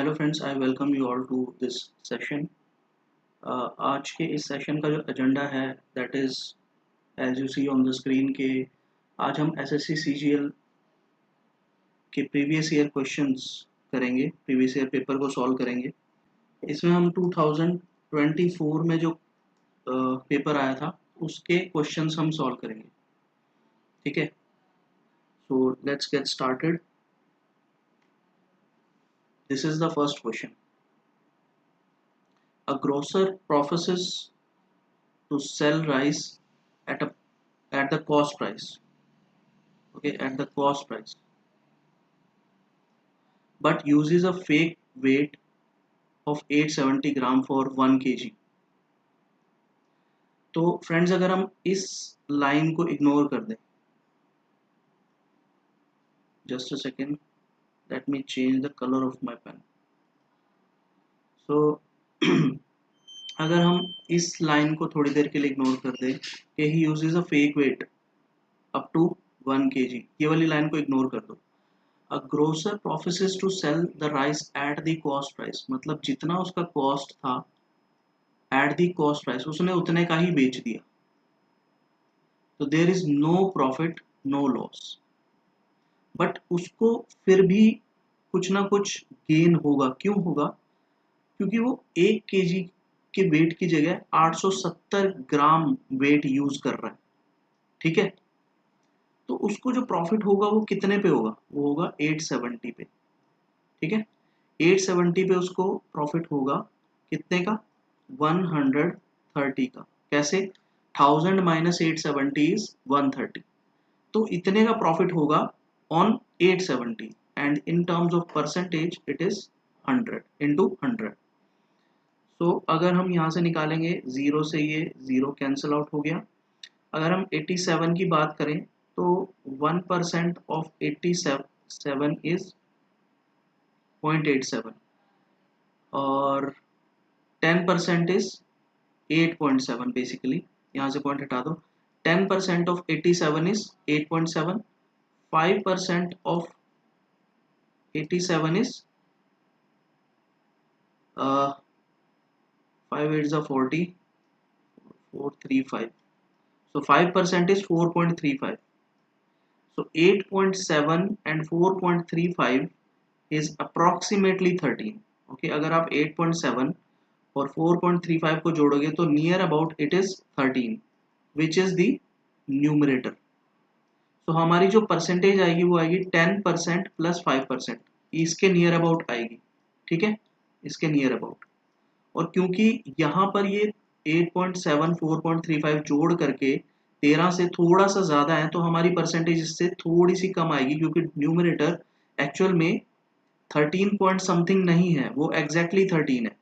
Hello friends, I welcome you all to this session. आज के इस सेशन का जो एजेंडा है that is as you see on the screen के आज हम एसएससी सीजीएल के प्रीवियस ईयर क्वेश्चंस करेंगे, प्रीवियस ईयर पेपर को सॉल्व करेंगे। इसमें हम 2024 में जो पेपर आया था उसके क्वेश्चंस हम सॉल्व करेंगे, ठीक है। So let's get started. This is the first question. A grocer professes to sell rice at the cost price. Okay, at the cost price, but uses a fake weight of 870 gram for 1 kg. तो friends, अगर हम इस line को ignore कर दें, just a second, let me change the colour of my pen. So अगर हम इस लाइन को थोड़ी देर के लिए इग्नोर कर दें कि he uses a fake weight up to 1 kg, ये वाली लाइन को इग्नोर कर दो। A grocer professes to sell the rice at the cost price, मतलब जितना उसका कॉस्ट था at the cost price उसने उतने का ही बेच दिया, तो there is no profit no loss। But उसको फिर भी कुछ ना कुछ गेन होगा। क्यों होगा? क्योंकि वो 1 kg के वेट की जगह 870 ग्राम वेट यूज कर रहा है, ठीक है। तो उसको जो प्रॉफिट होगा वो कितने पे होगा? वो होगा 870 पे, ठीक है। 870 पे उसको प्रॉफिट होगा कितने का? 130 का। कैसे? 1000 माइनस 870 इज 130, तो इतने का प्रॉफिट होगा on 870 and in terms of percentage it is 100 into 100। सो अगर हम यहाँ से निकालेंगे, जीरो से ये जीरो कैंसिल आउट हो गया। अगर हम 87 की बात करें तो 1% ऑफ 87 इज 0.87 और 10% इज 8.7। बेसिकली यहाँ से पॉइंट हटा दो। 10% of 87 is 8.7, 5% of 87 is 5 8 40 435, so 5% is 4.35, so 8.7 and 4.35 is approximately 13। okay, अगर आप 8.7 और 4.35 को जोड़ोगे तो near about it is 13 which is the numerator. तो हमारी जो परसेंटेज आएगी वो आएगी 10% प्लस 5%, इसके नियर अबाउट आएगी, ठीक है, इसके नियर अबाउट। और क्योंकि यहाँ पर ये 8.7 4.35 जोड़ करके 13 से थोड़ा सा ज्यादा है तो हमारी परसेंटेज इससे थोड़ी सी कम आएगी, क्योंकि न्यूमरेटर एक्चुअल में 13 पॉइंट समथिंग नहीं है, वो एग्जैक्टली 13 है,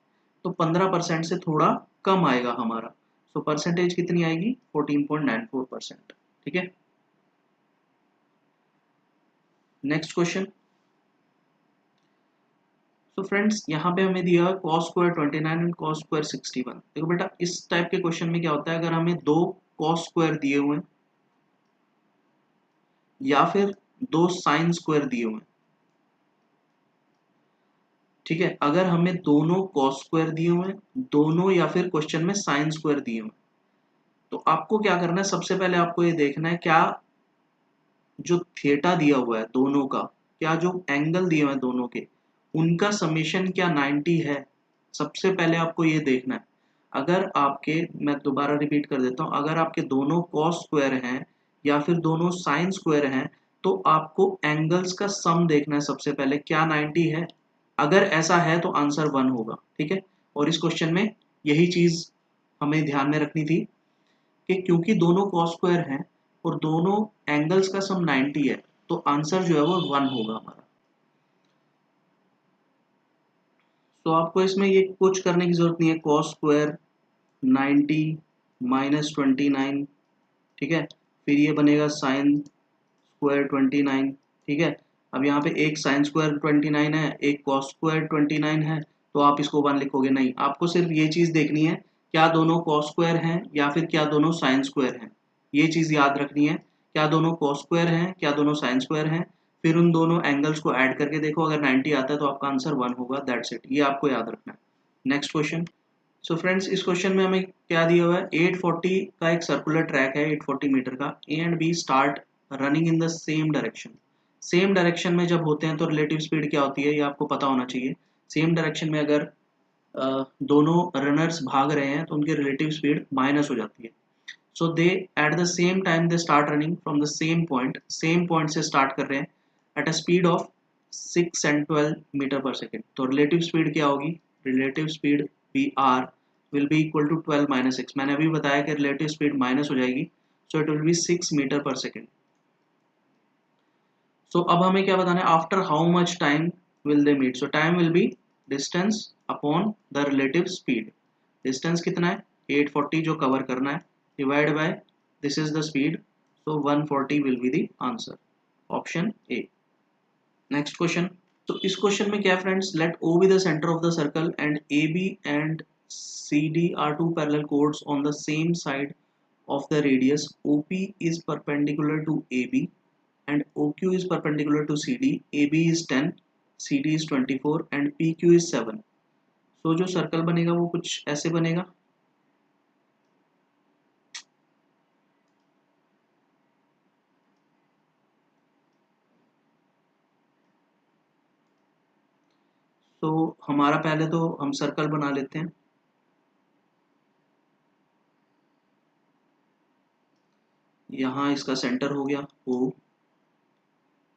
तो 15% से थोड़ा कम आएगा हमारा। सो परसेंटेज कितनी आएगी? 14.94%, ठीक है। Next question. तो फ्रेंड्स, यहाँ पे हमें दिया cos square 29 and cos square 61। देखो बेटा, इस टाइप के क्वेश्चन में क्या होता है, अगर हमें दो cos स्क्वायर दिए हुए हैं या फिर दो साइन स्क्वायर दिए हुए हैं, ठीक है। अगर हमें दोनों cos स्क्वायर दिए हुए हैं, दोनों या फिर क्वेश्चन में साइन स्क्वायर दिए हुए हैं, तो आपको क्या करना है? सबसे पहले आपको ये देखना है क्या जो थीटा दिया हुआ है दोनों का, क्या जो एंगल दिए हुए हैं दोनों के, उनका समेशन क्या 90 है। सबसे पहले आपको ये देखना है। अगर आपके, मैं दोबारा रिपीट कर देता हूँ, अगर आपके दोनों cos स्क्वायर हैं या फिर दोनों साइन स्क्वायर हैं तो आपको एंगल्स का सम देखना है सबसे पहले, क्या 90 है। अगर ऐसा है तो आंसर 1 होगा, ठीक है। और इस क्वेश्चन में यही चीज हमें ध्यान में रखनी थी कि क्योंकि दोनों cos स्क्वायर हैं और दोनों एंगल्स का सम 90 है तो आंसर जो है वो 1 होगा हमारा। तो आपको इसमें ये कुछ करने की जरूरत नहीं है। cos स्क्वायर 90 माइनस 29, ठीक है, फिर ये बनेगा साइन स्क्वायर 29, ठीक है। अब यहाँ पे एक साइन स्क्वायर 29 है, एक cos स्क्वायर 29 है, तो आप इसको 1 लिखोगे नहीं। आपको सिर्फ ये चीज देखनी है, क्या दोनों cos स्क्वायर हैं या फिर क्या दोनों साइन स्क्वायर हैं, ये चीज याद रखनी है। क्या दोनों cos स्क्वायर हैं, क्या दोनों साइन स्क्वायर हैं, फिर उन दोनों एंगल्स को ऐड करके देखो, अगर 90 आता है तो आपका आंसर 1 होगा, दैट्स इट, ये आपको याद रखना है। Next question. सो फ्रेंड्स, इस क्वेश्चन में हमें क्या दिया हुआ है, 840 का एक सर्कुलर ट्रैक है 840 मीटर का, A and B start running in the same direction. Same direction में जब होते हैं तो रिलेटिव स्पीड क्या होती है, ये आपको पता होना चाहिए। सेम डायरेक्शन में अगर दोनों रनर्स भाग रहे हैं तो उनकी रिलेटिव स्पीड माइनस हो जाती है। So they at the same time they start running from the same point से स्टार्ट कर रहे हैं at a speed of 6 and 12 metre पर सेकेंड। तो रिलेटिव स्पीड क्या होगी, relative speed V R will be equal to 12 minus 6। मैंने अभी बताया कि रिलेटिव स्पीड माइनस हो जाएगी, so it will be 6 metre पर सेकेंड। सो अब हमें क्या बताना है, after how much time will they meet. So time will be distance upon the relative speed. Distance कितना है, 840 जो कवर करना है, divide by this is the speed, so 140 will be the answer, option A. Next question. तो इस question में क्या है friends, let O be the centre of the circle and A B and C D are two parallel chords on the same side of the radius OP is perpendicular to AB and OQ is perpendicular to CD. AB is 10, CD is 24 and PQ is 7. So जो circle बनेगा वो कुछ ऐसे बनेगा। तो हमारा पहले तो हम सर्कल बना लेते हैं। यहाँ इसका सेंटर हो गया O,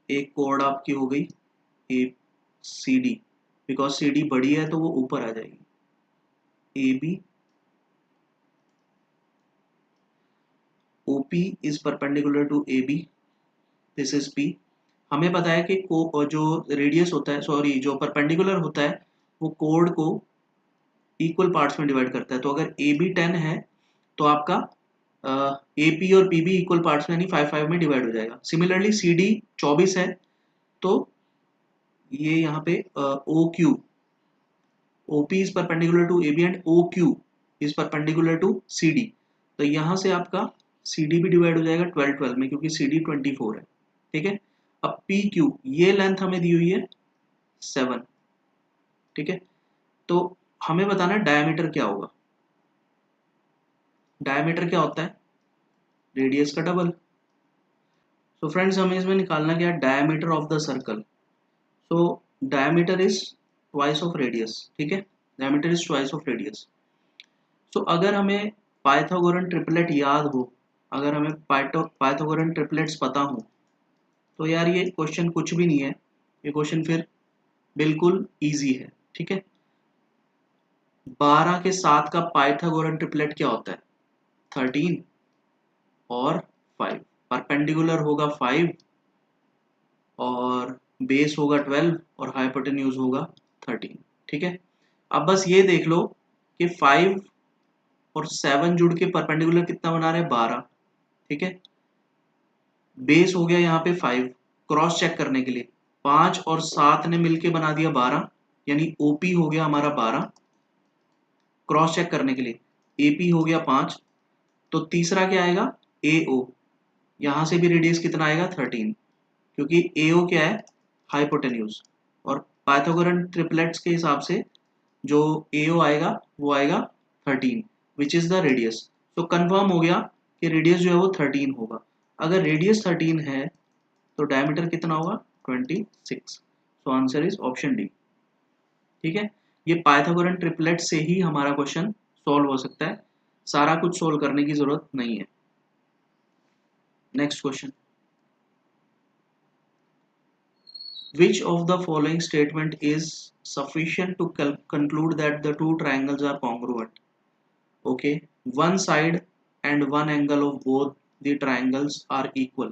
एक कोड आपकी हो गई A C D, because C D बड़ी है तो वो ऊपर आ जाएगी। A B, OP is perpendicular to AB, this is P। हमें पता है कि जो रेडियस होता है, सॉरी जो परपेंडिकुलर होता है, वो कोड को इक्वल पार्ट्स में डिवाइड करता है। तो अगर ए बी 10 है तो आपका ए पी और पी बी इक्वल पार्ट्स में यानी 5-5 में डिवाइड हो जाएगा। सिमिलरली सी डी 24 है तो ये यहाँ पे O Q, O P is perpendicular to A B and O Q is perpendicular to C D. तो यहाँ से आपका सी डी भी डिवाइड हो जाएगा 12-12 में, क्योंकि सी डी 24 है। ठीक है, अब पी क्यू, ये लेंथ हमें दी हुई है 7। ठीक है, तो हमें बताना है डायमीटर क्या होगा। डायमीटर क्या होता है, रेडियस का डबल। सो फ्रेंड्स, हमें इसमें निकालना क्या है, diameter of the circle. So diameter is twice of radius. ठीक है, diameter is twice of radius. So अगर हमें पाइथागोरन ट्रिपलेट याद हो, अगर हमें पाइथागोरन ट्रिपलेट्स पता हो, तो यार ये क्वेश्चन कुछ भी नहीं है, ये क्वेश्चन फिर बिल्कुल इजी है। ठीक है, 12 के 7 का पाइथागोरन ट्रिपलेट क्या होता है, 13 और 5। परपेंडिकुलर होगा 5 और बेस होगा 12 और हाइपोटेन्यूज होगा 13। ठीक है, अब बस ये देख लो कि 5 और 7 जुड़ के परपेंडिकुलर कितना बना रहे हैं, 12। ठीक है, बेस हो गया यहाँ पे 5, क्रॉस चेक करने के लिए 5 और 7 ने मिलके बना दिया 12, यानी ओपी हो गया हमारा 12। क्रॉस चेक करने के लिए एपी हो गया 5, तो तीसरा क्या आएगा, एओ। यहाँ से भी रेडियस कितना आएगा, 13, क्योंकि एओ क्या है, हाइपोटेन्यूज। और पाइथागोरन ट्रिपलेट्स के हिसाब से जो एओ आएगा वो आएगा 13, विच इज द रेडियस। तो कंफर्म हो गया कि रेडियस जो है वो 13 होगा। अगर रेडियस 13 है तो डायमीटर कितना होगा, 26। सो आंसर इज ऑप्शन डी। ठीक है, ये पाइथागोरन ट्रिपलेट से ही हमारा क्वेश्चन सॉल्व हो सकता है, सारा कुछ सोल्व करने की जरूरत नहीं है। Next question, which of the following statement is sufficient to conclude that the two triangles are congruent? Okay, one side and one angle of both the triangles are equal।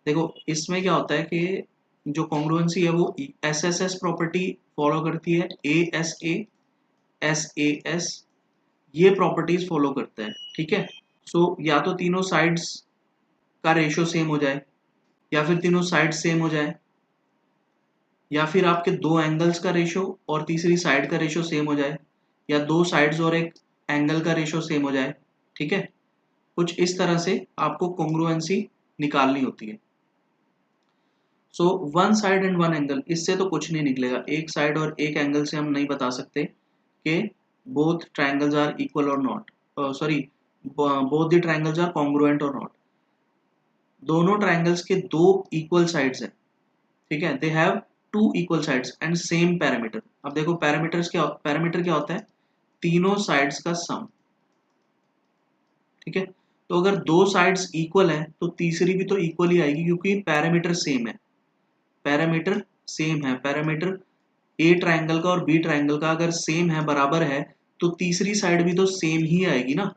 देखो इसमें क्या होता है कि जो कॉन्ग्रुएंसी है वो एसएसएस प्रॉपर्टी फॉलो करती है, एएसए, एसएएस, ये प्रॉपर्टीज फॉलो करता है। ठीक है, सो या तो तीनों साइड्स का रेशियो सेम हो जाए, या फिर तीनों साइड सेम हो जाए, या फिर आपके दो एंगल्स का रेशियो और तीसरी साइड का रेशियो सेम हो जाए, या दो साइड्स और एक एंगल का रेशियो सेम हो जाए। ठीक है, कुछ इस तरह से आपको कॉन्ग्रुएंसी निकालनी होती है। So one side and one angle, इससे तो कुछ नहीं निकलेगा, एक साइड और एक एंगल से हम नहीं बता सकते कि बोथ ट्राइंगल्स आर इक्वल और not, sorry both the triangles are congruent और नॉट। दोनों ट्राइंगल्स के दो इक्वल साइड्स हैं, ठीक है, they have two equal sides and same parameter. अब देखो पैरामीटर क्या होता है, तीनों साइड्स का सम, ठीक है। तो अगर दो साइड्स इक्वल हैं तो तीसरी भी तो इक्वल ही आएगी, क्योंकि पैरामीटर सेम है, पैरामीटर सेम है, पैरामीटर ए ट्राइंगल का और बी ट्राइंगल का अगर सेम है, बराबर है, तो तीसरी साइड भी तो सेम ही आएगी ना,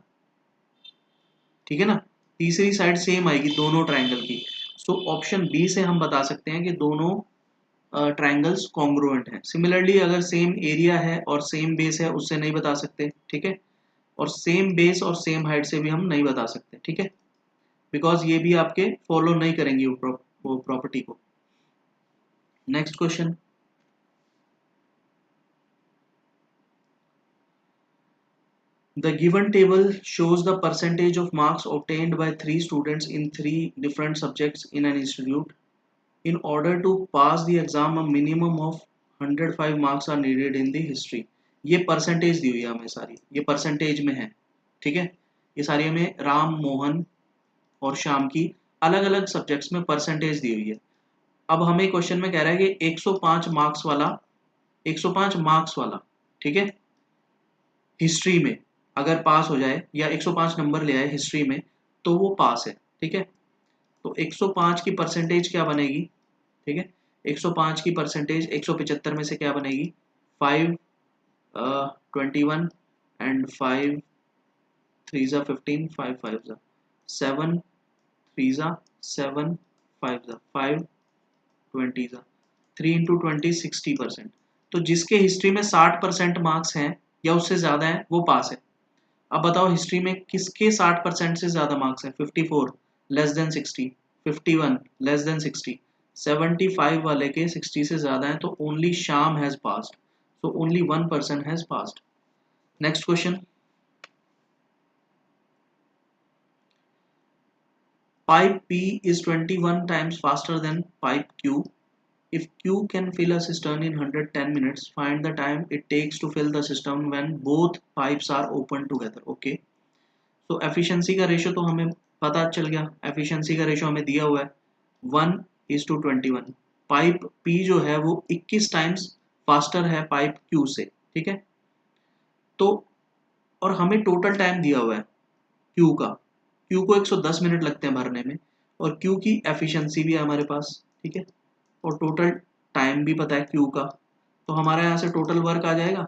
ठीक है ना, तीसरी साइड सेम आएगी दोनों ट्राइंगल की। सो ऑप्शन बी से हम बता सकते हैं कि दोनों ट्राइंगल्स कॉन्ग्रुएंट हैं। सिमिलरली अगर सेम एरिया है और सेम बेस है, उससे नहीं बता सकते, ठीक है, और सेम बेस और सेम हाइट से भी हम नहीं बता सकते, ठीक है, बिकॉज ये भी आपके फॉलो नहीं करेंगी वो प्रॉपर्टी को। Next question, the given table shows the percentage of marks obtained by 3 students in 3 different subjects in an institute. In order to pass the exam, a minimum of 105 marks are needed in the history. ये percentage दी हुई है हमें सारी, ये percentage में है, ठीक है, ये सारी हमें राम, मोहन और श्याम की अलग अलग सब्जेक्ट्स में परसेंटेज दी हुई है। अब हमें क्वेश्चन में कह रहा है कि 105 मार्क्स वाला, 105 मार्क्स वाला, ठीक है, हिस्ट्री में अगर पास हो जाए या 105 नंबर ले आए हिस्ट्री में, तो वो पास है, ठीक है। तो 105 की परसेंटेज क्या बनेगी, ठीक है, 105 की परसेंटेज 175 में से क्या बनेगी, 5 21 एंड 5 3 जा 15, 5 5 जा 7, 3 जा 7, 5 जा 5, 20 जा 3 इंटू 20 60%। तो जिसके हिस्ट्री में 60% मार्क्स हैं या उससे ज्यादा है वो पास है। अब बताओ हिस्ट्री में किसके 60% से ज्यादा मार्क्स हैं, 54 लेस देन 60, 51 लेस देन 60, 75 वाले के 60 से ज्यादा है, तो only Shyam has passed, so only 1% has passed. Next question, pipe P is 21 times faster than pipe Q. If Q can fill a cistern in 110 minutes, find the time it takes to fill the cistern when both pipes are open together. Okay. तो efficiency का ratio तो हमें पता चल गया, efficiency का ratio हमें दिया हुआ है 1:21। पाइप P जो है वो 21 टाइम्स फास्टर है पाइप Q से, ठीक है। तो और हमें टोटल टाइम दिया हुआ है Q का, Q को 110 मिनट लगते हैं भरने में, और Q की एफिशिएंसी भी है हमारे पास, ठीक है, और टोटल टाइम भी पता है Q का। तो हमारा यहाँ से टोटल वर्क आ जाएगा,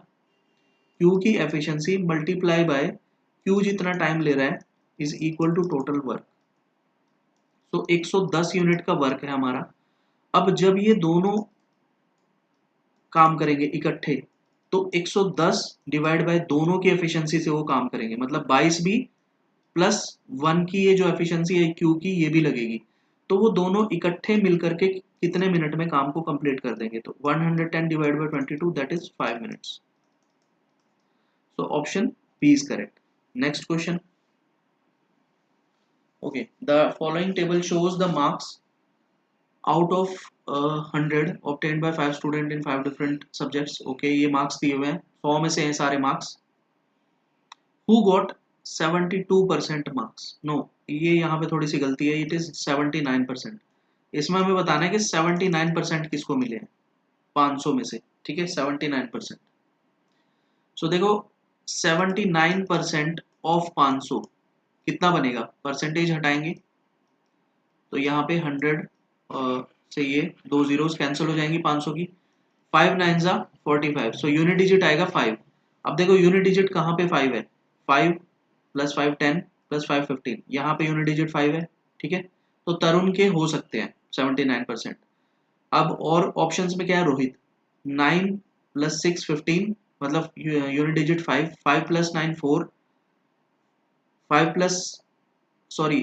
Q की एफिशिएंसी मल्टीप्लाई बाय Q जितना टाइम ले रहा है is equal to total work. तो 110 यूनिट का वर्क है हमारा। अब जब ये दोनों काम करेंगे इकट्ठे, तो 110 डिवाइड बाय दोनों की एफिशिएंसी से वो काम करेंगे, मतलब 22 भी प्लस 1 की ये जो एफिशिएंसी है Q की ये भी लगेगी, तो वो दोनों इकट्ठे मिलकर के कितने मिनट में काम को कंप्लीट कर देंगे, तो 110 divide by 22 that is 5 minutes. So option B is correct. Next question. Okay, the following table shows the marks out of 100 obtained by 5 students in 5 different subjects. Okay, ये marks दिए हुए हैं, 100 में से हैं सारे marks. Who got 72% marks? No, ये यहाँ पे थोड़ी सी गलती है, it is 79%. इसमें हमें बताना है कि 79% किसको मिले हैं 500 में से, ठीक है, 79%। सो देखो 79% ऑफ 500 कितना बनेगा, परसेंटेज हटाएंगे तो यहाँ पे 100 से ये 2 जीरोस कैंसिल हो जाएंगी 500 की, 5 9 जा 45, सो यूनिट डिजिट आएगा 5। अब देखो यूनिट डिजिट कहाँ पे 5 है, 5 प्लस 5 10 प्लस 5 15, यहाँ पे यूनिट डिजिट 5 है, ठीक है, तो तरुण के हो सकते हैं 79%। अब और ऑप्शंस में क्या है, रोहित 9 प्लस 6 15, मतलब unit digit 5, 5 plus 9 4, 5 plus sorry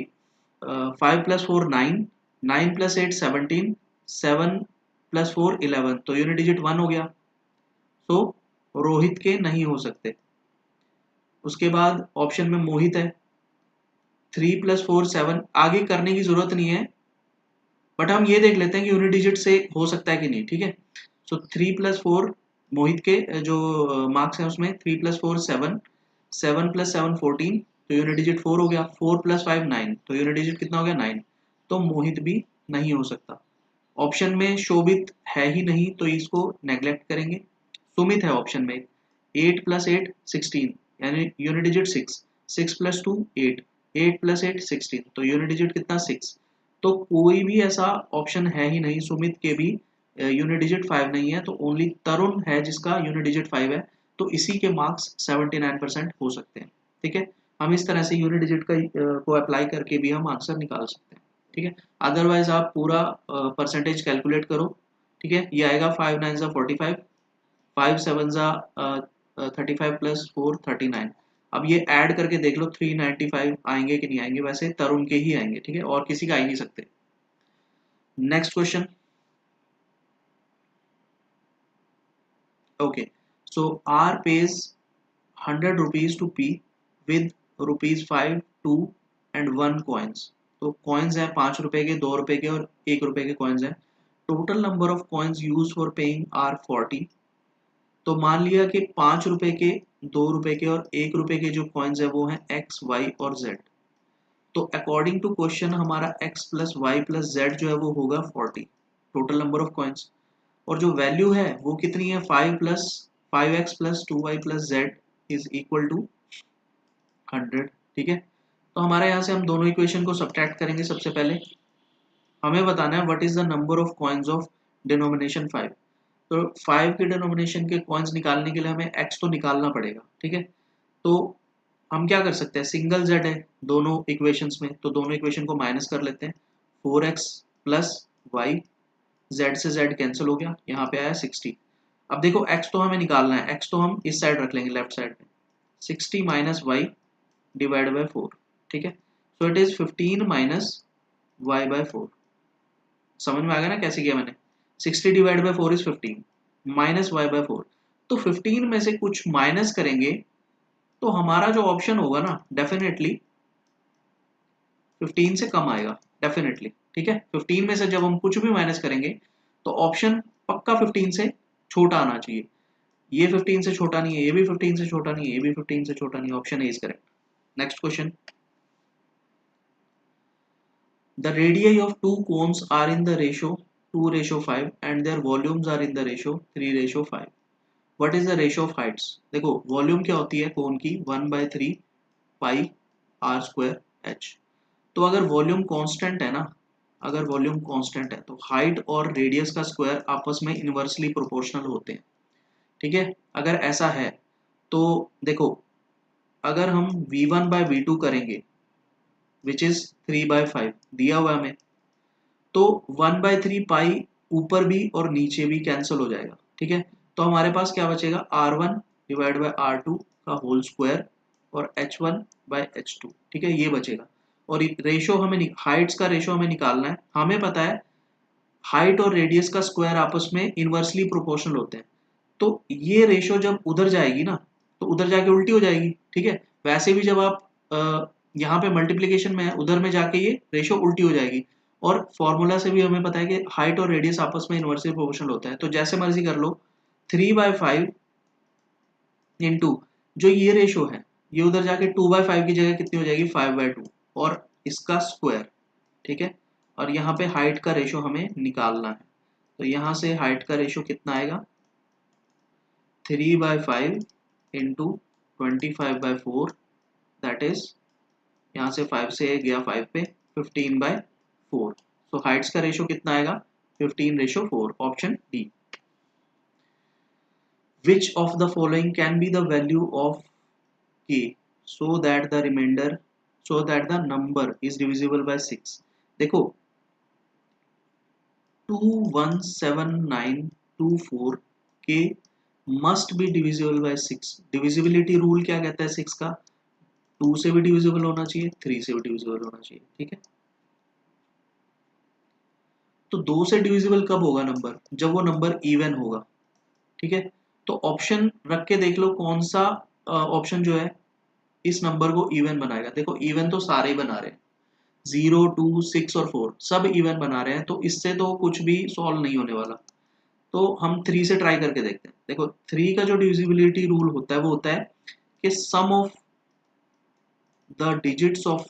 5 plus 4 9, 9 plus 8 17, 7 plus 4 11, तो यूनिट डिजिट 1 हो गया, तो रोहित के नहीं हो सकते। उसके बाद ऑप्शन में मोहित है, 3 प्लस 4 7, आगे करने की जरूरत नहीं है, बट हम ये देख लेते हैं कि यूनिट डिजिट से हो सकता है कि नहीं, ठीक है। सो 3+4 मोहित के जो मार्क्स हैं उसमें 3+4 7, 7+7 14, तो यूनिट डिजिट 4 हो गया, 4+5 9, तो यूनिट डिजिट कितना हो गया 9, तो मोहित भी नहीं हो सकता। ऑप्शन में शोभित है ही नहीं तो इसको नेग्लेक्ट करेंगे। सुमित है ऑप्शन में, 8+8 16, यानी यूनिट डिजिट 6, 6+2 8, 8+8 16, तो यूनिट डिजिट कितना 6, तो कोई भी ऐसा ऑप्शन है ही नहीं। सुमित के भी यूनिट डिजिट 5 नहीं है, तो ओनली तरुण है जिसका यूनिट डिजिट 5 है, तो इसी के मार्क्स 79% हो सकते हैं, ठीक है। हम इस तरह से यूनिट डिजिट का को अप्लाई करके भी हम आंसर निकाल सकते हैं, ठीक है। अदरवाइज आप पूरा परसेंटेज कैलकुलेट करो, ठीक है। ये आएगा 5 9 ज़ा 45, 5 7 ज़ा 35 प्लस 4 39। अब ये ऐड करके देख लो 395 आएंगे कि नहीं आएंगे, वैसे तरुण के ही आएंगे, ठीक है, और किसी का आ ही नहीं सकते। Next question. Okay, so R pays 100 rupees to P with rupees 5 2 and 1 coins। तो कॉइन्स हैं 5 रुपए के, 2 रुपए के और 1 रुपए के कॉइन्स हैं। Total number of coins use for paying are 40। तो मान लिया कि 5 रुपए के, 2 रुपए के और 1 रुपए के जो कॉइन्स है वो हैं एक्स वाई और जेड। तो अकॉर्डिंग टू क्वेश्चन हमारा X plus Y plus Z जो है वो होगा 40, टोटल नंबर ऑफ कॉइन्स। और जो वैल्यू है वो कितनी है, 5x plus 2y plus Z is equal to 100, ठीक है। तो हमारे यहाँ से हम दोनों इक्वेशन को सब्ट्रैक्ट करेंगे। सबसे पहले हमें बताना है what is the number of coins of denomination 5। तो 5 के डिनोमिनेशन के कॉइन्स निकालने के लिए हमें x तो निकालना पड़ेगा, ठीक है। तो हम क्या कर सकते हैं, सिंगल z है दोनों इक्वेशंस में, तो दोनों इक्वेशन को माइनस कर लेते हैं। 4x प्लस वाई, z से z कैंसिल हो गया, यहाँ पे आया 60। अब देखो x तो हमें निकालना है, x तो हम इस साइड रख लेंगे लेफ्ट साइड में, 60 माइनस वाई डिवाइड बाई 4, ठीक है। So it is 15 minus Y by 4। समझ में आ गया ना कैसे किया मैंने। 60 divide by 4 is 15 minus Y by 4। तो 15 में से कुछ माइनस करेंगे तो हमारा जो ऑप्शन होगा ना डेफिनेटली 15 से कम आएगा, डेफिनेटली, ठीक है। 15 में से जब हम कुछ भी माइनस करेंगे तो ऑप्शन पक्का 15 से छोटा आना चाहिए। ये 15 से छोटा नहीं है, ये भी 15 से छोटा नहीं है, ये भी 15 से छोटा नहीं है, option A is correct. Next question. The radii of two cones are in the ratio 2:5 and their volumes are in the ratio 3:5। What is the ratio of heights? देखो वॉल्यूम क्या होती है कोन की, 1/3 पाई आर स्क्वायर एच। तो अगर volume constant है ना, अगर वॉल्यूम कांस्टेंट है तो हाइट और रेडियस का स्क्वायर आपस में इनवर्सली प्रोपोर्शनल होते हैं, ठीक है। अगर ऐसा है तो देखो, अगर हम v1/v2 करेंगे विच इज 3/5 दिया हुआ हमें, तो 1/3 पाई ऊपर भी और नीचे भी कैंसिल हो जाएगा, ठीक है। तो हमारे पास क्या बचेगा, R1 डिवाइड बाई R2 का होल स्क्वायर और H1/H2, ठीक है, ये बचेगा। और रेशो हमें हाइट्स का रेशो हमें निकालना है। हमें पता है हाइट और रेडियस का स्क्वायर आपस में इनवर्सली प्रोपोर्शनल होते हैं, तो ये रेशो जब उधर जाएगी ना तो उधर जाके उल्टी हो जाएगी, ठीक है। वैसे भी जब आप यहाँ पे मल्टीप्लीकेशन में है, उधर में जाके ये रेशो उल्टी हो जाएगी। और फॉर्मूला से भी हमें पता है कि हाइट और रेडियस आपस में इनवर्सली प्रोपोर्शनल होता है, तो जैसे मर्जी कर लो। 3/5 इंटू जो ये रेशो है, ये उधर जाके 2/5 की जगह कितनी हो जाएगी, 5/2 और इसका स्क्वायर, ठीक है। और यहाँ पे हाइट का रेशो हमें निकालना है, तो यहाँ से हाइट का रेशो कितना आएगा, 3/5 इंटू 25/4, दैट इज, यहाँ से 5 से गया 5 पे 15/4। सो हाइट्स का रेशो कितना आएगा, 15:4, option D. Which of the following can be the value of k so that the remainder, so that the number is divisible by 6। देखो 217,924 k must be divisible by 6। Divisibility rule क्या कहता है 6 का, 2 से भी divisible होना चाहिए, 3 से भी डिविजिबल होना चाहिए, ठीक है। तो 2 से डिविजिबल कब होगा नंबर, जब वो नंबर इवन होगा, ठीक है। तो ऑप्शन रख के देख लो कौन सा ऑप्शन जो है इस नंबर को इवन बनाएगा। देखो इवन तो सारे ही बना रहे हैं, 0 2 6 और 4 सब इवन बना रहे हैं, तो इससे तो कुछ भी सॉल्व नहीं होने वाला। तो हम 3 से ट्राई करके देखते हैं। देखो 3 का जो डिविजिबिलिटी रूल होता है वो होता है कि sum of the digits of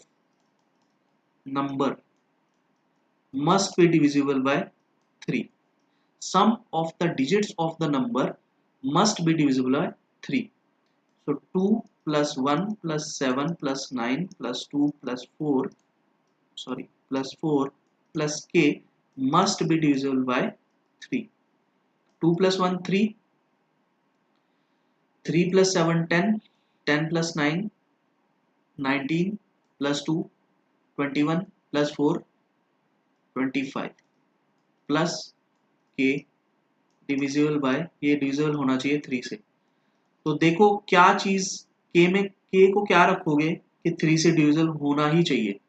number must be divisible by 3. Sum of the digits of the number must be divisible by 3. So 2 plus 1 plus 7 plus 9 plus 2 plus 4, sorry, plus 4 plus k must be divisible by 3. 2 plus 1 3, 3 plus 7 10, 10 plus 9 19 plus 2 21 plus 4 25 plus k divisible by, ये divisible होना चाहिए 3 से। तो देखो क्या चीज k में, k को क्या रखोगे कि 3 से डिविजिबल होना ही चाहिए।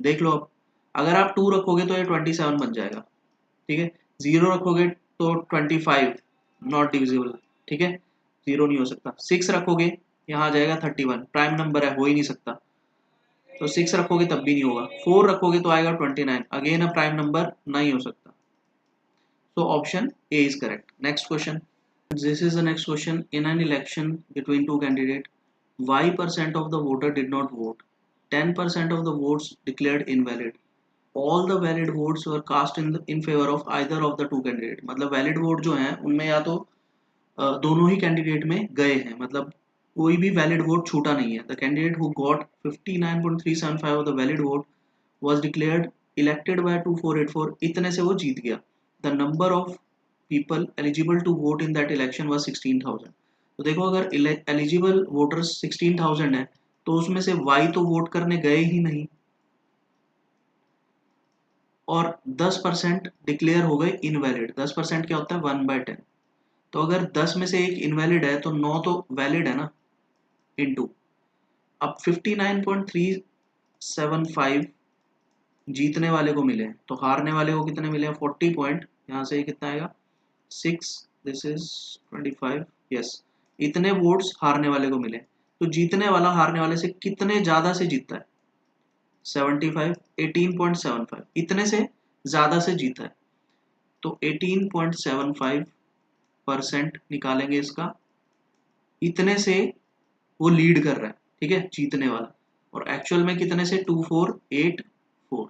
देख लो अब, अगर आप 2 रखोगे तो ये 27 बन जाएगा, ठीक है। 0 रखोगे तो 25 नॉट डिविजिबल, ठीक है, 0 नहीं हो सकता। 6 रखोगे यहाँ आ जाएगा 31, प्राइम नंबर है, हो ही नहीं सकता। तो 6 रखोगे तब भी नहीं होगा। 4 रखोगे तो आएगा 29, अगेन अ प्राइम नंबर, नहीं हो सकता। So option A is correct. Next question. This is the next question. In an election between two candidates, Y% of the voter did not vote. 10% of the votes declared invalid. All the valid votes were cast in favor of either of the two candidates. मतलब valid vote जो हैं उनमें या तो दोनों ही candidate में गए हैं, मतलब कोई भी वैलिड वोट छूटा नहीं है। The candidate who got 59.375 of the valid vote was declared elected by 2484, इतने से वो जीत गया। The number of people eligible to vote in that election was 16,000। तो देखो अगर एलिजिबल वोटर्स 16,000 है तो उसमें से Y तो वोट करने गए ही नहीं, और 10% डिक्लेयर हो गए इनवैलिड। 10% क्या होता है 1/10। तो अगर 10 में से एक इनवैलिड है तो 9 तो वैलिड है ना, इनटू अब 59.375 जीतने वाले को मिले, तो हारने वाले को कितने मिले 40 पॉइंट, यहाँ से कितना आएगा 6, दिस इज 25, यस, इतने वोट्स हारने वाले को मिले। तो जीतने वाला हारने वाले से कितने ज्यादा से जीतता है 75, 18.75, इतने से ज्यादा से जीता है। तो 18.75% निकालेंगे इसका, इतने से वो लीड कर रहा है, ठीक है, जीतने वाला। और एक्चुअल में कितने से 2484।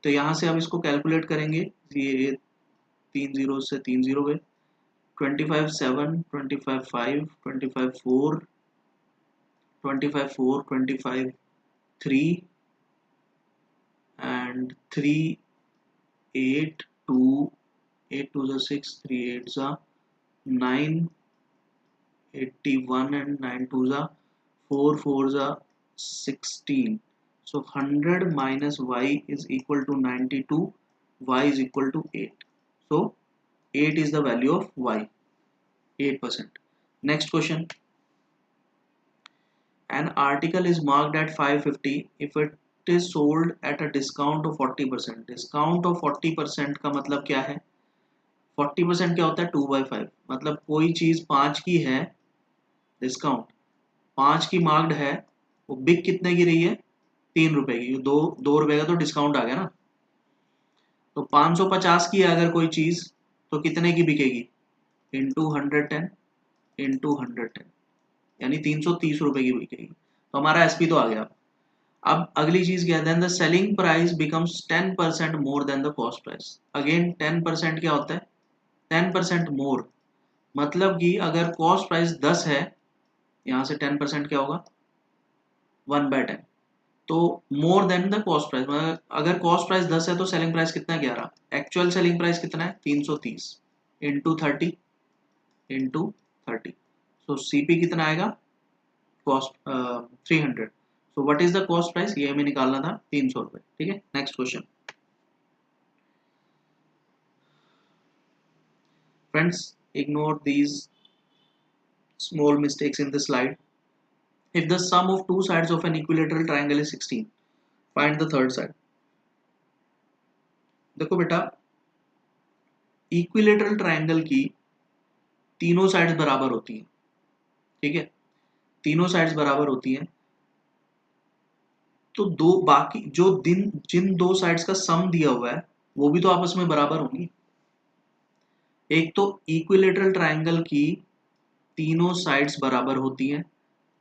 तो यहाँ से हम इसको कैलकुलेट करेंगे, ये 3 जीरो से 3 जीरो गए, 25 7, 25 5, 25 4, 25 4, 25 3 and 3 8 2, 8 2 is 6, 3 8 is 9, 81 and 9 2 is 4 4 is 16. So 100 minus y is equal to 92, y is equal to 8. So 8 is the value of y, 8%. Next question. An article is marked at 550 if it is sold at a discount of 40%. Discount of 40% का मतलब क्या है? 40% क्या होता है 2/5, मतलब कोई चीज 5 की है, डिस्काउंट 5 की मार्क्ड है, वो बिक कितने की रही है 3 रुपए की, 2 रुपए का तो डिस्काउंट आ गया ना। तो 550 की है अगर कोई चीज तो कितने की बिकेगी इंटू 110 इंटू 110, यानी 330 रुपए की बिकेगी। तो हमारा एसपी तो आ गया। अब अगली चीज क्या है, then the selling price becomes 10% more than the cost price. Again 10% क्या होता है 10% मोर, मतलब कि अगर कॉस्ट प्राइस 10 है, यहाँ से 10% क्या होगा 1/10। तो मोर देन द कॉस्ट प्राइस, मतलब अगर कॉस्ट प्राइस 10 है तो सेलिंग प्राइस कितना है 11, एक्चुअल सेलिंग प्राइस कितना है 330 इंटू 30 इंटू 30। सो सीपी कितना आएगा cost 300। So what is the cost price, ये हमें निकालना था 300 रुपए, ठीक है। Next question friends, ignore these small mistakes in the slide. If the sum of two sides of an equilateral triangle is 16, find the third side. देखो बेटा, equilateral triangle की तीनों साइड्स बराबर होती हैं, ठीक है, तीनों साइड्स बराबर होती हैं। तो दो बाकी जो जिन दो साइड्स का सम दिया हुआ है वो भी तो आपस में बराबर होंगी। एक तो इक्विलेटरल ट्रायंगल की तीनों साइड्स बराबर होती हैं।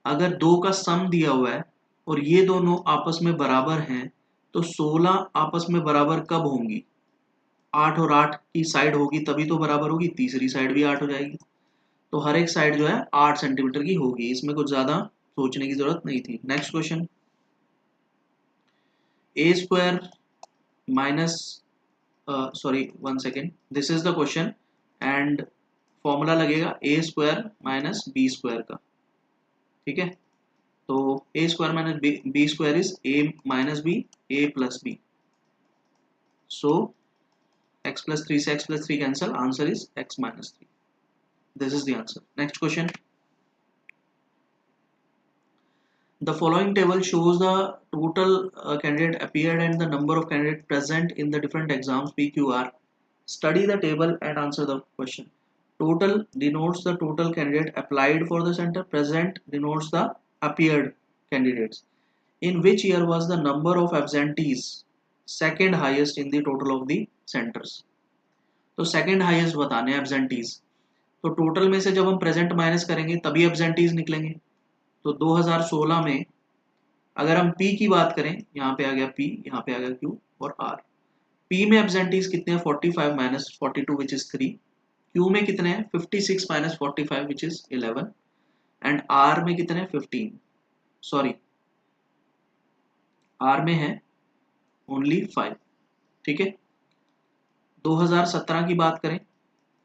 अगर दो का सम दिया हुआ है और ये दोनों आपस में बराबर हैं तो 16 आपस में बराबर कब होंगी? 8 और 8 की साइड होगी तभी तो बराबर होगी, तीसरी साइड भी 8 हो जाएगी। तो हर एक साइड जो है 8 सेंटीमीटर की होगी, इसमें कुछ ज्यादा सोचने की जरूरत नहीं थी। Next question, A square minus sorry 1 second, this is the question and formula लगेगा A square minus B square का। ठीक है, तो A square minus B square is A minus B, A plus B. So x plus 3 से x plus 3 cancel, answer is x minus 3. This is the answer. Next question. The following table shows the total candidate appeared and the number of candidates present in the different exams PQR. Study the table and answer the question. Total denotes the total candidate applied for the center. Present denotes the appeared candidates. In which year was the number of absentees second highest in the total of the centers? तो second highest बताने absentees, तो total में से जब हम present minus करेंगे तभी absentees निकलेंगे। तो 2016 में अगर हम पी की बात करें, यहाँ पे आ गया पी, यहाँ पे आ गया क्यू और आर। पी में एब्सेंटीज कितने हैं? 45 माइनस 42 विच इज 3। क्यू में कितने हैं? 56 minus 45 which is 11 and R में कितने हैं? 15, सॉरी आर में है ओनली 5। ठीक है, 2017 की बात करें,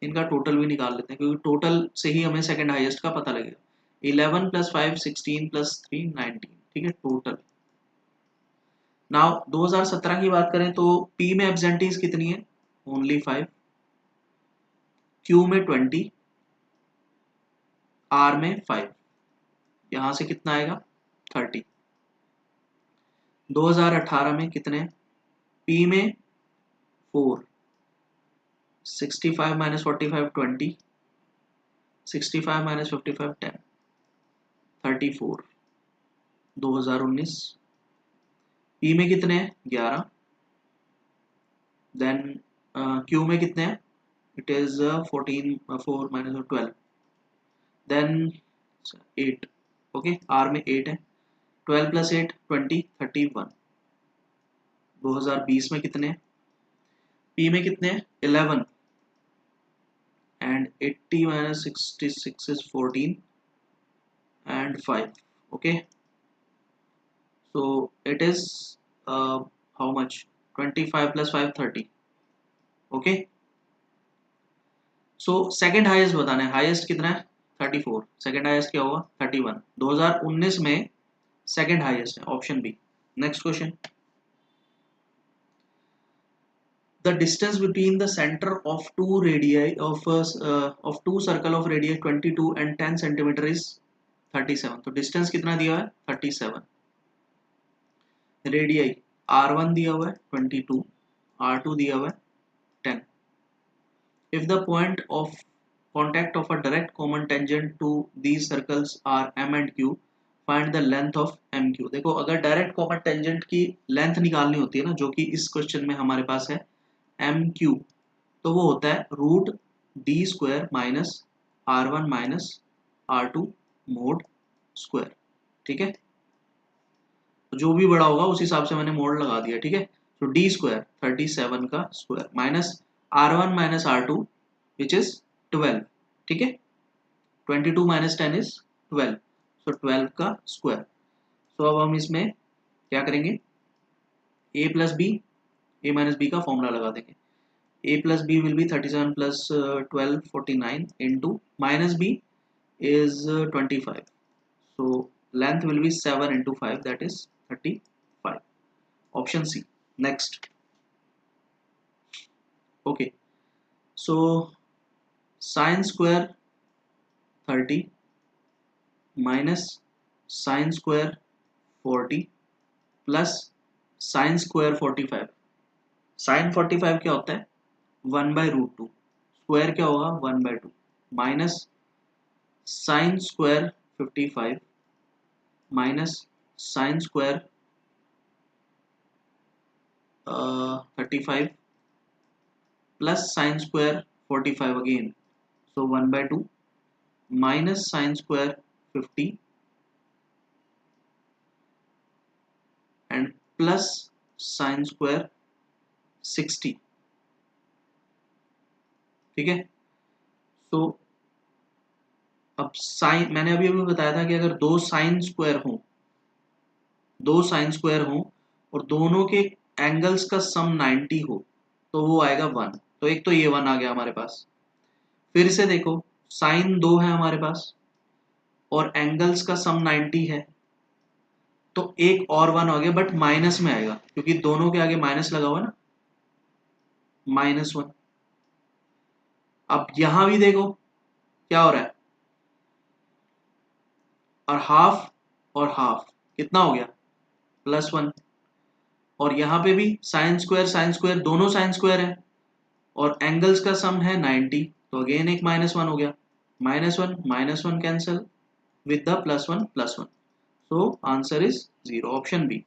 इनका टोटल भी निकाल लेते हैं क्योंकि टोटल से ही हमें सेकंड हाईएस्ट का पता लगेगा। 11 प्लस 5 16 प्लस 3 19। ठीक है, टोटल। नाउ 2017 की बात करें तो पी में एब्सेंटीज कितनी है? ओनली 5, क्यू में 20, आर में 5, यहां से कितना आएगा? 30। 2018 में कितने? पी में 4, 65 माइनस 45 20, 65 माइनस 55 10, 34। 2019 पी में कितने हैं? 11, देन क्यू में कितने हैं? It is 14 4 minus 12, then 8। Okay, R में 8 है, 12 प्लस 8 20 31। 2020 में कितने हैं? पी में कितने हैं? 11 and 80 minus 66 is 14 and 5। Okay, so it is how much? 25 plus 5 30। Okay, so second highest बताना है। हाईएस्ट कितना है? 34। सेकंड हाईएस्ट क्या होगा? 31। 2019 में सेकंड हाईएस्ट है, option B. Next question, the distance between the centre of two radii of two circle of radii 22 and 10 centimetre is 37। तो distance कितना दिया हुआ है? 37। रेडियाई R1 दिया हुआ है 22, R2 दिया हुआ है 10। If the point of contact of a direct common tangent to these circles are M and Q, find the length of MQ। देखो, अगर डायरेक्ट कॉमन टेंजेंट की लेंथ निकालनी होती है ना, जो कि इस क्वेश्चन में हमारे पास है MQ, तो वो होता है root D square minus R1 minus R2 mod square. ठीक है, तो जो भी बड़ा होगा उस हिसाब से मैंने मोड लगा दिया। ठीक है, तो डी स्क्वायर 37 का square minus R1 minus R2 which is 12। ठीक है, 22 माइनस 10 इज 12, सो 12 का स्क्वायर। तो अब हम इसमें क्या करेंगे? a plus B, A minus B का फॉर्मूला लगा देंगे। a plus B will be 37 plus 12 49 into minus B is 25, so length will be 7 into 5, that is 35, option C. Next, okay, so sine square 30 minus sine square 40 plus sine square 45। sin 45 क्या होता है? 1/√2, square क्या होगा? 1/2 minus sine square 55 minus sine square 35 plus sine square 45 again, so 1 by 2 minus sine square 50 and plus sine square 60, ठीक है। तो अब sign, मैंने अभी अभी बताया था कि अगर दो साइन स्क्वायर हो और दोनों के एंगल्स का सम 90 हो तो वो आएगा 1। तो एक तो ये 1 आ गया हमारे पास। फिर से देखो, साइन 2 है हमारे पास और एंगल्स का सम 90 है, तो एक और 1 आ गया, बट माइनस में आएगा क्योंकि दोनों के आगे माइनस लगा हुआ है ना, -1। अब यहां भी देखो क्या हो रहा है, और हाफ कितना हो गया, +1। और यहाँ पे भी साइन स्क्वायर दोनों साइन स्क्वायर है और एंगल्स का सम है 90, तो अगेन एक -1 हो गया, -1 cancel with the +1, so answer is 0, option B.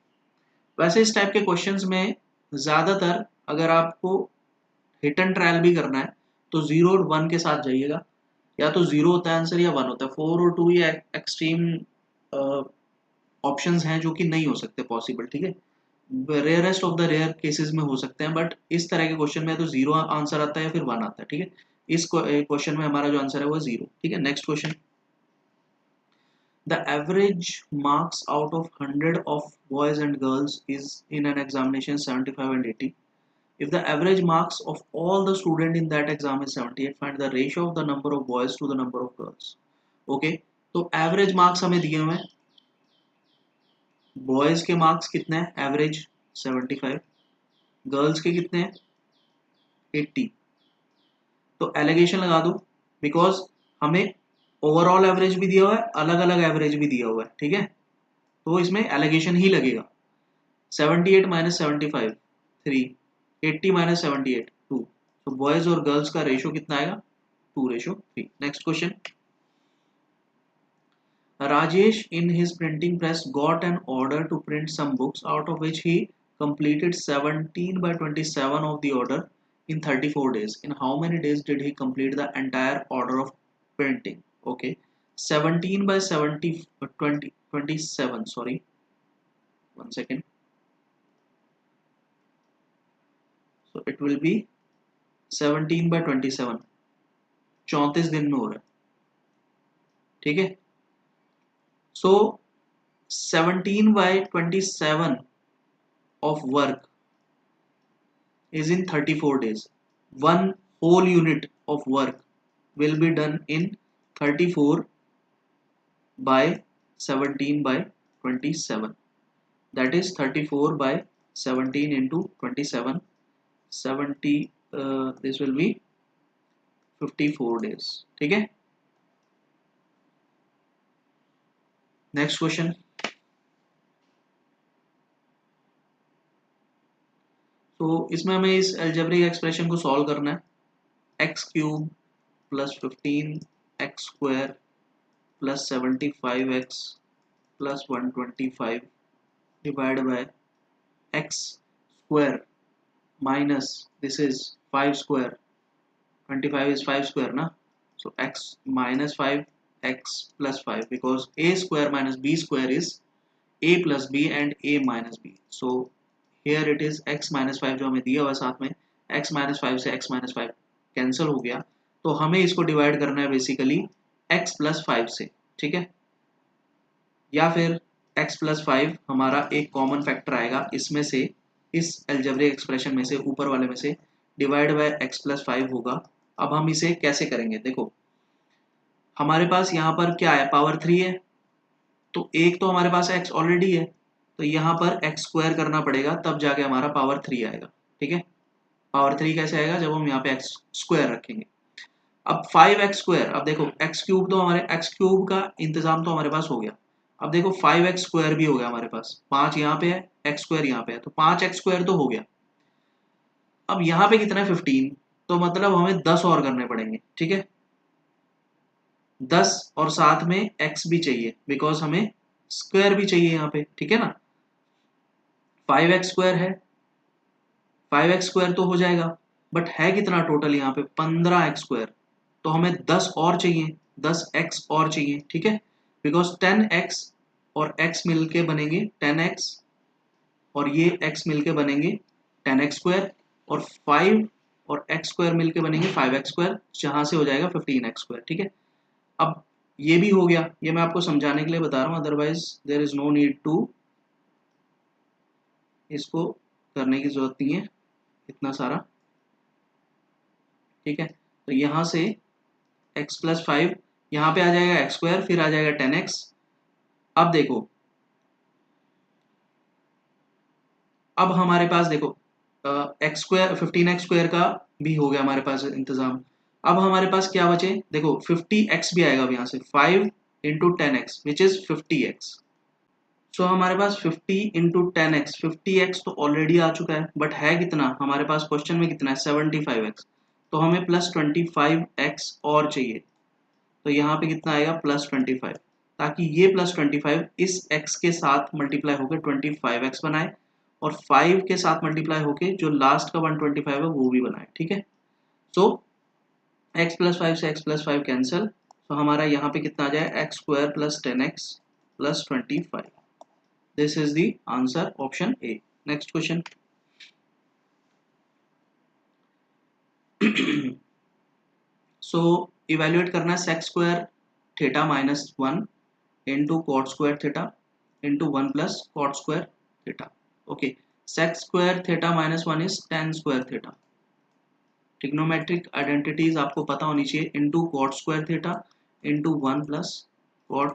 वैसे इस टाइप के क्वेश्चंस में ज्यादातर अगर आपको हिट एंड ट्रायल भी करना है तो 0 और 1 के साथ जाइएगा, या तो 0 होता है आंसर या 1 होता है। 4 और 2 ये एक्सट्रीम ऑप्शंस हैं जो कि नहीं हो सकते पॉसिबल, ठीक है। Rarest of the rare cases में हो सकते हैं, बट इस तरह के क्वेश्चन में तो 0 आंसर आता है या फिर 1 आता है, ठीक है। इस क्वेश्चन में हमारा जो आंसर है वो 0, ठीक है। Next question, the average marks out of 100 of boys and girls is in an examination 75 and 80. If the average marks of all the student in that exam is 78, find the ratio of the number of boys to the number of girls. Okay, तो average marks हमें दिए हुए हैं, boys के marks कितने हैं average 75, girls के कितने हैं 80। तो एलिगेशन लगा दो, बिकॉज हमें ओवरऑल एवरेज भी दिया हुआ है, अलग अलग एवरेज भी दिया हुआ है, ठीक है। तो इसमें एलिगेशन ही लगेगा। 78 माइनस 75 3, 80 माइनस 78 2, तो बॉयज और गर्ल्स का रेशो कितना आएगा 2:3। Next question, Rajesh in his printing press got an order to print some books, out of which he completed 17 by 27 of the order in 34 days. In how many days did he complete the entire order of printing? Okay, 17 by 70 27, sorry, 1 second. So it will be 17 by 27, 34 दिन में हो रहा है, ठीक है। So 17 by 27 of work is in 34 days. One whole unit of work will be done in 34 by 17 by 27. That is 34 by 17 into 27. 70, this will be 54 days. ठीक है। Next question, तो इसमें हमें इस अलजेब्रिक एक्सप्रेशन को सॉल्व करना है। x³ plus 15x² plus 75x plus 125 divide by x² minus this is 5², 25 is 5² ना, so x minus 5 x plus 5, because a² minus b² is a plus b and a minus b. So here it is x minus 5 जो हमें दिया हुआ साथ में, x minus 5 से x minus 5 cancel हो गया, तो हमें इसको डिवाइड करना है बेसिकली x plus 5 से, ठीक है। या फिर x plus 5 हमारा एक कॉमन फैक्टर आएगा इसमें से, इस अलजेब्रिक एक्सप्रेशन में से, ऊपर वाले में से, डिवाइड बाय x plus 5 होगा। अब हम इसे कैसे करेंगे, देखो हमारे पास यहाँ पर क्या है, पावर 3 है, तो एक तो हमारे पास x ऑलरेडी है, तो यहाँ पर x² करना पड़ेगा, तब जाके हमारा पावर 3 आएगा, ठीक है। पावर 3 कैसे आएगा, जब हम यहाँ पे x² रखेंगे। अब 5x², अब देखो x³ तो हमारे x³ का इंतजाम तो हमारे पास हो गया। अब देखो 5x² भी हो गया हमारे पास, 5 यहाँ पे है, x² यहाँ पे है, तो 5x² तो हो गया। अब यहाँ पे कितना है 15, तो मतलब हमें 10 और करने पड़ेंगे, ठीक है। 10 और साथ में x भी चाहिए, बिकॉज हमें स्क्वायर भी चाहिए यहाँ पे, ठीक है ना। 5x² है, 5x² तो हो जाएगा, बट है कितना टोटल यहाँ पे 15x², तो हमें 10 और चाहिए, 10x और चाहिए, ठीक है, बिकॉज 10x और x मिलके बनेंगे 10x, और ये x मिलके बनेंगे 10x², और 5 और x² मिलके बनेंगे 5x², जहां से हो जाएगा 15x², ठीक है। अब ये भी हो गया, ये मैं आपको समझाने के लिए बता रहा हूँ, otherwise there is no need to इसको करने की जरूरत नहीं है इतना सारा, ठीक है। तो यहाँ से x + 5 यहाँ पे आ जाएगा x², फिर आ जाएगा 10x। अब देखो, अब हमारे पास देखो x² 15x² का भी हो गया हमारे पास इंतजाम। अब हमारे पास क्या बचे, देखो 50x भी आएगा अब यहाँ से, 5 × 10x विच इज 50x। सो हमारे पास 50 × 10x, 50x तो ऑलरेडी आ चुका है, बट है कितना हमारे पास क्वेश्चन में, कितना है 75x, तो हमें +25x और चाहिए, तो यहाँ पे कितना आएगा +25, ताकि ये +25 इस x के साथ मल्टीप्लाई होकर 25x बनाए, और 5 के साथ मल्टीप्लाई होके जो लास्ट का 125 है वो भी बनाए, ठीक है। सो x + 5 से x + 5 कैंसिल, तो हमारा यहाँ पे कितना आ जाए x² + 10x + 25। This is the answer, option A. Next question. So evaluate करना है sec² θ -1 × cot² θ × 1 + cot² θ। Okay, sec² θ -1 is tan² θ। Trigonometric identities आपको पता होनी चाहिए, into cot² θ into 1 + cot²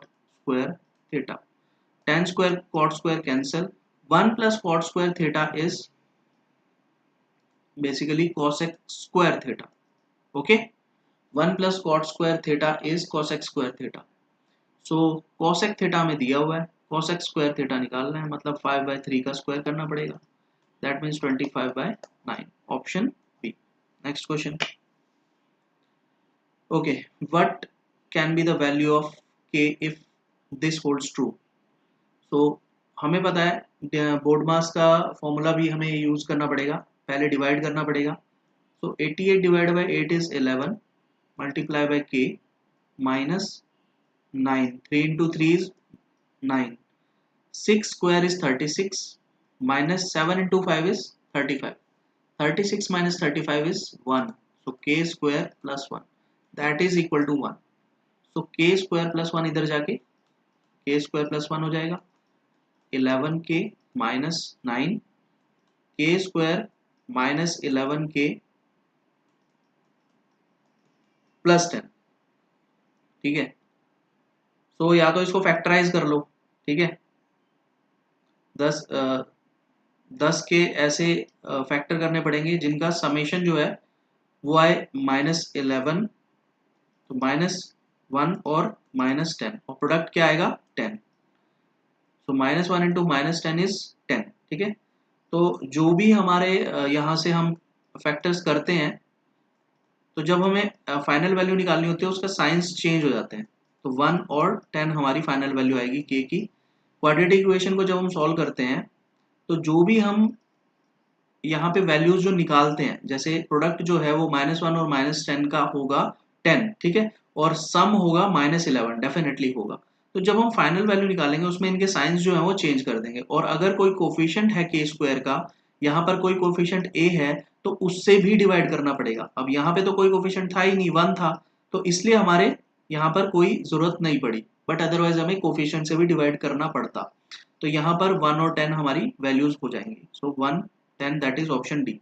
θ। tan² cot² cancel, 1 + cot² θ is basically cosec² θ। Okay, 1 + cot² θ is cosec² θ। So cosec θ में दिया हुआ है, cosec² θ निकालना है, मतलब 5/3 का स्क्वायर करना पड़ेगा, that means 25/9, option B. Next question. Okay, what can be the value of k if this holds true. So हमें पता है बोर्ड मास का फॉर्मूला भी हमें यूज करना पड़ेगा, पहले डिवाइड करना पड़ेगा। सो 88 / 8 is 11 multiply by k -9, 3 × 3 is 9, 6² is 36, -7 × 5 is 35, 36 - 35 is 1, so k² + 1 that is equal to 1। so k² + 1 इधर जाके k² + 1 हो जाएगा, 11k - 9, k² - 11k + 10, ठीक है। सो या तो इसको फैक्टराइज कर लो, ठीक है, 10 के ऐसे फैक्टर करने पड़ेंगे जिनका समेशन जो है वो आए -11, तो -1 और -10, और प्रोडक्ट क्या आएगा 10। सो -1 × -10 इज 10, ठीक है। तो जो भी हमारे यहाँ से हम फैक्टर्स करते हैं, तो जब हमें फाइनल वैल्यू निकालनी होती है उसका साइंस चेंज हो जाते हैं, तो 1 और 10 हमारी फाइनल वैल्यू आएगी k की। क्वाड्रेटिक इक्वेशन को जब हम सॉल्व करते हैं, तो जो भी हम यहाँ पे वैल्यूज जो निकालते हैं, जैसे प्रोडक्ट जो है वो -1 और -10 का होगा 10, ठीक है, और सम होगा -11, डेफिनेटली होगा। तो जब हम फाइनल वैल्यू निकालेंगे उसमें इनके साइंस जो है वो चेंज कर देंगे, और अगर कोई कोफिशिएंट है k² का, यहाँ पर कोई कोफिशिएंट a है, तो उससे भी डिवाइड करना पड़ेगा। अब यहाँ पे तो कोई कोफिशिएंट था ही नहीं, 1 था, तो इसलिए हमारे यहाँ पर कोई जरूरत नहीं पड़ी, बट अदरवाइज हमें कोफिशिएंट से भी डिवाइड करना पड़ता। तो यहाँ पर 1 और 10 हमारी वैल्यूज हो जाएंगी, सो 1 10 दैट इज ऑप्शन डी।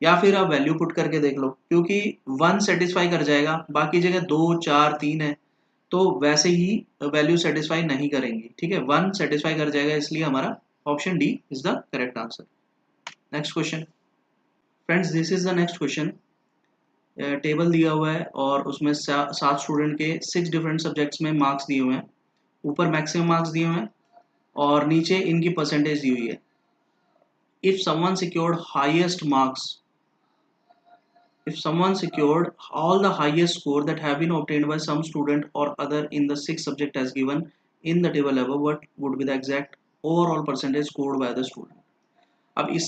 या फिर आप वैल्यू पुट करके देख लो, क्योंकि 1 सेटिस्फाई कर जाएगा, बाकी जगह 2 4 3 है, तो वैसे ही वैल्यू सेटिस्फाई नहीं करेंगी, ठीक है, 1 सेटिस्फाई कर जाएगा, इसलिए हमारा option D is the correct answer. Next question friends, this is the next question. Table दिया हुआ है और उसमें 7 स्टूडेंट के 6 डिफरेंट सब्जेक्ट्स में मार्क्स दिए हुए हैं, ऊपर मैक्सिमम मार्क्स दिए हुए हैं और नीचे इनकी परसेंटेज दी हुई है। If someone secured highest marks, if someone secured all the highest score that have been obtained by some student or other in the 6 subject as given in the table above, what would be the exact overall percentage scored by the student। अब इस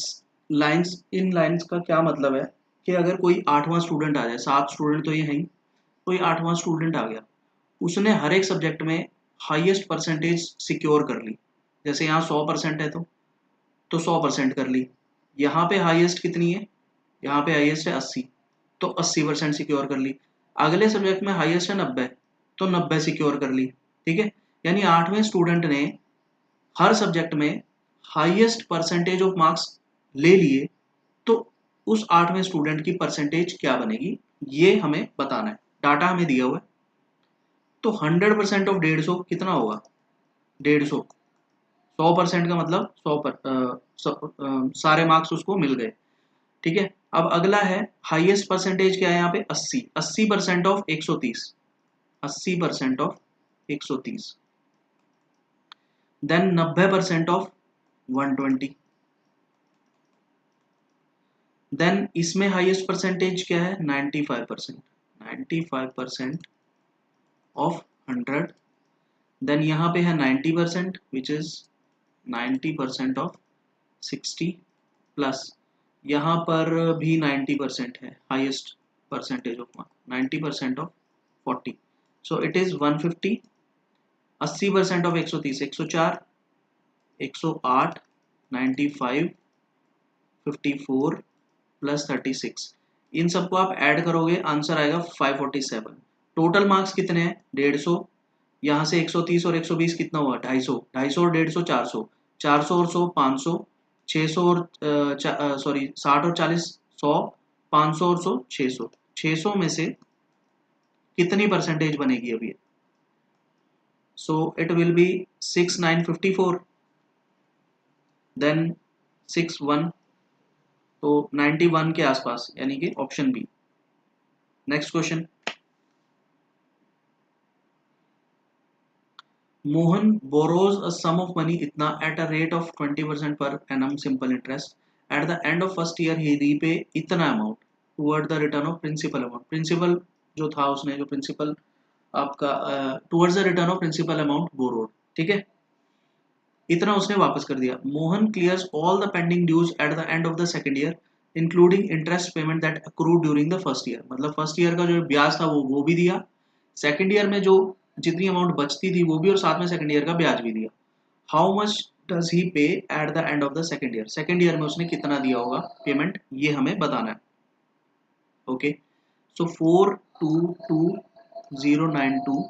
lines, इन lines का क्या मतलब है कि अगर कोई 8वां student आ जाए, 7 स्टूडेंट तो ये हैं ही, कोई 8वां स्टूडेंट आ गया, उसने हर एक सब्जेक्ट में हाईएस्ट परसेंटेज सिक्योर कर ली। जैसे यहाँ 100% है तो 100% कर ली। यहाँ पे हाईएस्ट कितनी है, यहाँ पे हाईएस्ट है 80, तो 80% सिक्योर कर ली। अगले सब्जेक्ट में हाईएस्ट है 90, तो 90 सिक्योर कर ली। ठीक है, यानी 8वें स्टूडेंट ने हर सब्जेक्ट में हाईएस्ट परसेंटेज ऑफ मार्क्स ले लिए, तो उस 8वें स्टूडेंट की परसेंटेज क्या बनेगी ये हमें बताना है। डाटा हमें दिया हुआ है, तो 100% ऑफ 150 कितना होगा, 150। 100% का मतलब 100 सारे मार्क्स उसको मिल गए। ठीक है, अब अगला है हाईएस्ट परसेंटेज क्या है यहाँ पे 80, 80% of 130, 80% of 130, then 90% of 120, then इसमें हाईएस्ट परसेंटेज क्या है 95%, 95% ऑफ 100, देन यहाँ पे है 90% विच इज 90% ऑफ 60, प्लस यहाँ पर भी 90% है highest percentage of 90% of 40, so it is 150। 80% of 130 104, 108, 95, 54 plus 36, इन सबको आप ऐड करोगे आंसर आएगा 547। टोटल मार्क्स कितने हैं 150, यहाँ से 130 और 120 कितना हुआ 250, 250 और 150 400, 400 और 100 500, 600 और 60 और 40 100, 500 और 100 600, 600 में से कितनी परसेंटेज बनेगी अभी, so it will be 6954, then 61, तो 91 के आसपास, यानी कि option B. Next question, Mohan borrows a sum of money इतना at a rate of 20% per annum simple interest, at the end of first year he repay इतना amount toward the return of principal amount. Principal जो था उसने, जो principal आपका towards the return of principal amount borrowed, ठीक है, इतना उसने वापस कर दिया। Mohan clears all the pending dues at the end of the second year including interest payment that accrued during the first year, मतलब फर्स्ट ईयर का जो ब्याज था वो भी दिया, सेकंड ईयर में जो जितनी अमाउंट बचती थी वो भी, और साथ में सेकंड ईयर का ब्याज भी दिया। हाउ मच डज ही पे eight the end of the second year, second year में उसने कितना दिया होगा पेमेंट, ये हमें बताना है। ओके, सो 422092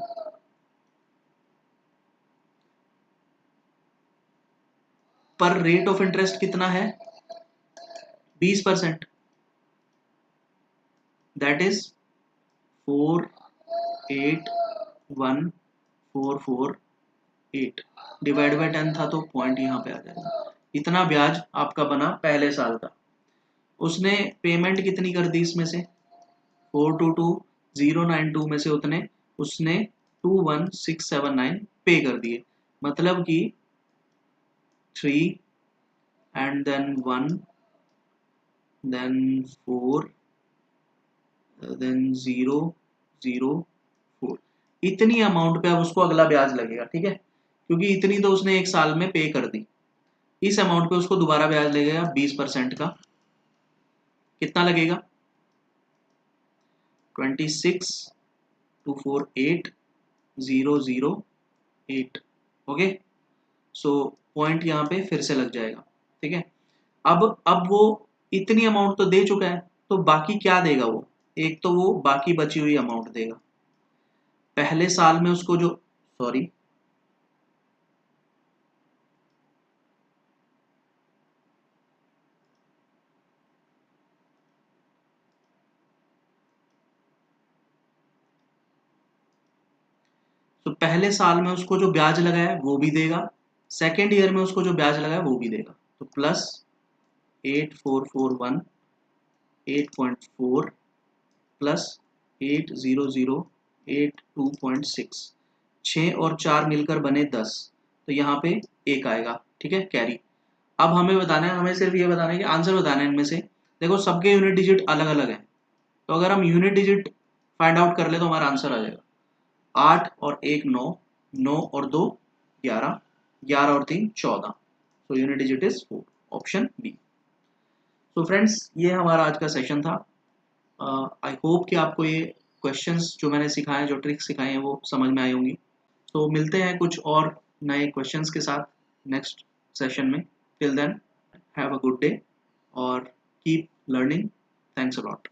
पर रेट ऑफ इंटरेस्ट कितना है 20%, दैट इज 481448 डिवाइड बाय 10 था, तो पॉइंट यहाँ पे आ जाएगा। इतना ब्याज आपका बना पहले साल का। उसने पेमेंट कितनी कर दी इसमें से 422092 में से उतने उसने 21679 पे कर दिए, मतलब कि 3 एंड देन 1 देन 4 देन 0 0 4, इतनी अमाउंट पे अब उसको अगला ब्याज लगेगा। ठीक है, क्योंकि इतनी तो उसने एक साल में पे कर दी, इस अमाउंट पे उसको दोबारा ब्याज लगेगा 20% का, कितना लगेगा 26248008। ओके, सो पॉइंट यहाँ पे फिर से लग जाएगा। ठीक है, अब वो इतनी अमाउंट तो दे चुका है, तो बाकी क्या देगा वो, एक तो वो बाकी बची हुई अमाउंट देगा। पहले साल में उसको जो, सॉरी तो पहले साल में उसको जो ब्याज लगा है वो भी देगा, सेकेंड ईयर में उसको जो ब्याज लगा है वो भी देगा, तो प्लस 8441 8.4 प्लस 8008 2.6, 6 और 4 मिलकर बने 10, तो यहाँ पे एक आएगा। ठीक है, कैरी। अब हमें बताना है, हमें सिर्फ ये बताना है कि आंसर बताना है इनमें से। देखो सबके यूनिट डिजिट अलग अलग हैं, तो अगर हम यूनिट डिजिट फाइंड आउट कर ले तो हमारा आंसर आ जाएगा 8 और 1 9, 9 और 2 11, 11 और 3 14, तो unit digit is 4, option B. तो फ्रेंड्स ये हमारा आज का सेशन था। आई होप कि आपको ये क्वेश्चंस जो मैंने सिखाए, जो ट्रिक्स सिखाए हैं, वो समझ में आई होंगी। तो मिलते हैं कुछ और नए क्वेश्चंस के साथ नेक्स्ट सेशन में। Till then have a good day और keep learning. Thanks a lot.